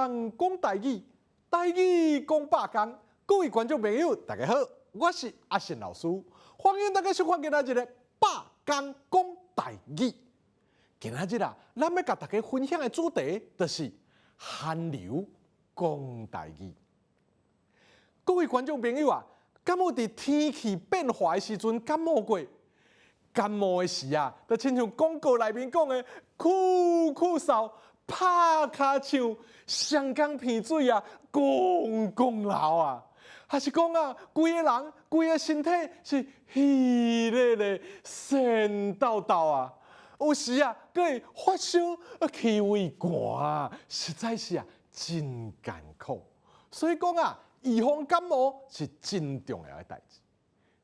工讲台语，台语讲百工。各位观众朋友，大家好，我是阿信老师，欢迎大家收看今仔日的百工讲台语。今仔日啊，咱要甲大家分享的主题就是寒流讲台语。各位观众朋友啊，敢有伫天气变化的时阵感冒过？感冒的时啊，就亲像广告内面讲的，酷酷嗽、拍骹唱、双江鼻水啊，公公流啊，还是讲啊，规个人、规个身体是虚咧咧、酸豆豆啊，有时啊，佫会发烧、气味寒，实在是啊，真艰苦。所以讲啊，预防感冒是真重要的代志。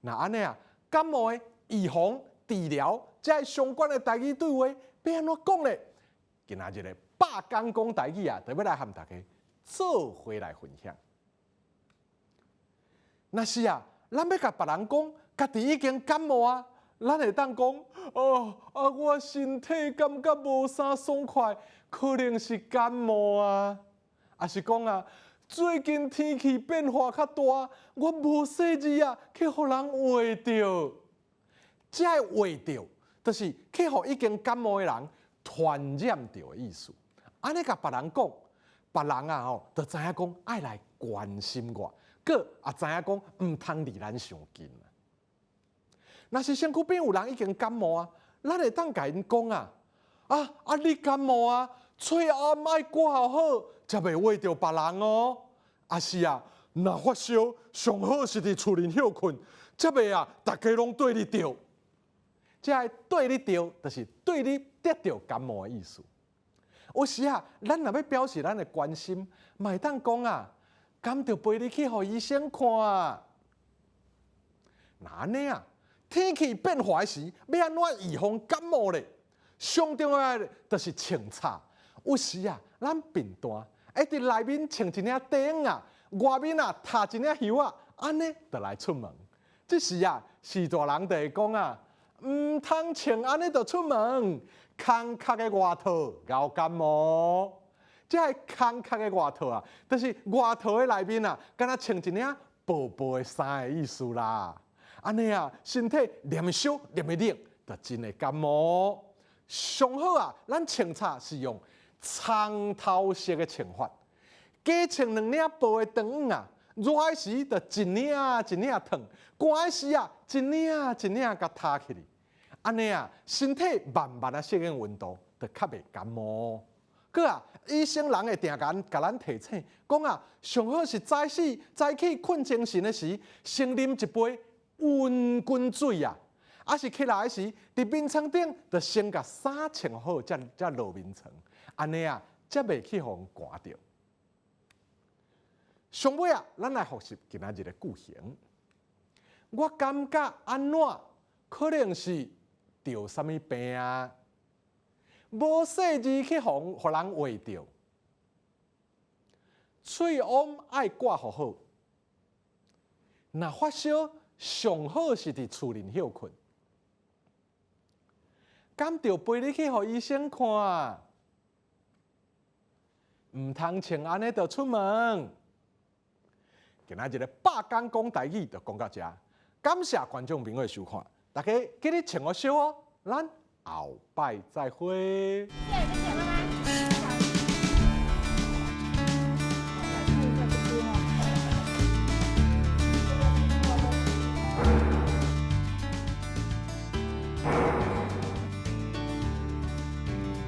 那安尼啊，感冒的预防、治疗，这相关的台语对话要安怎讲呢？今仔日的百工讲台语啊，就要来和大家做伙来分享。若是啊，咱要甲别人讲，家己已经感冒啊，咱会当讲我身体感觉无啥爽快，可能是感冒啊。也是讲啊，最近天气变化较大，我无细字啊，去互人话着。这话着，就是去互已经感冒的人传染着的意思。安尼甲别人讲，别人啊就知影讲爱来关心我，佮也知影讲唔通离咱上近。若是身躯边有人已经感冒啊，咱会当甲因讲你感冒啊，喙暗爱挂好好，才袂话着别人哦。也是啊，若发烧，上好是伫厝里休困，才袂啊，大家拢对你着。这对你着，就是对你得到感冒的意思。有时啊，咱若要表示咱的关心，嘛会当讲啊，敢着陪你去互医生看啊。那安尼啊，天气变化时，要安怎预防感冒咧？上重要的就是穿插。有时啊，咱病单会伫内面穿一领顶啊，外面啊踏一领袖啊，安尼就来出门。这时啊，是大人就会讲啊。唔通穿安尼就出门，空壳的外套搞感冒。这空壳的外套啊，就是外套的内面啊，敢若穿一领薄薄的衫的意思啦。安尼啊，身体黏烧黏一冷，就真会感冒。上好啊，咱穿插是用长头式的穿法，加穿2领薄的长啊。热的时就一领一领烫，寒的时啊一领一领甲塌起哩。安尼啊，身体慢慢啊适应温度，就较袂感冒。佮啊，医生人会定甲咱提醒，讲啊，上好是早起困精神的时，先啉一杯温滚水啊。啊是起来的时，伫面床顶就先甲衫穿好，才落面床。安尼啊，才袂去互寒着。上尾啊，咱来复习今仔日的句型。我感觉安怎？可能是得什么病啊？无细字去互人话着。喙嗡爱挂好好。若发烧，上好是伫厝里休困。敢着陪你去互医生看啊？唔通穿安尼就出门。今仔日的百工讲台语就讲到这，感谢观众朋友的收看，大家记得请我笑哦，咱后摆再会。谢谢。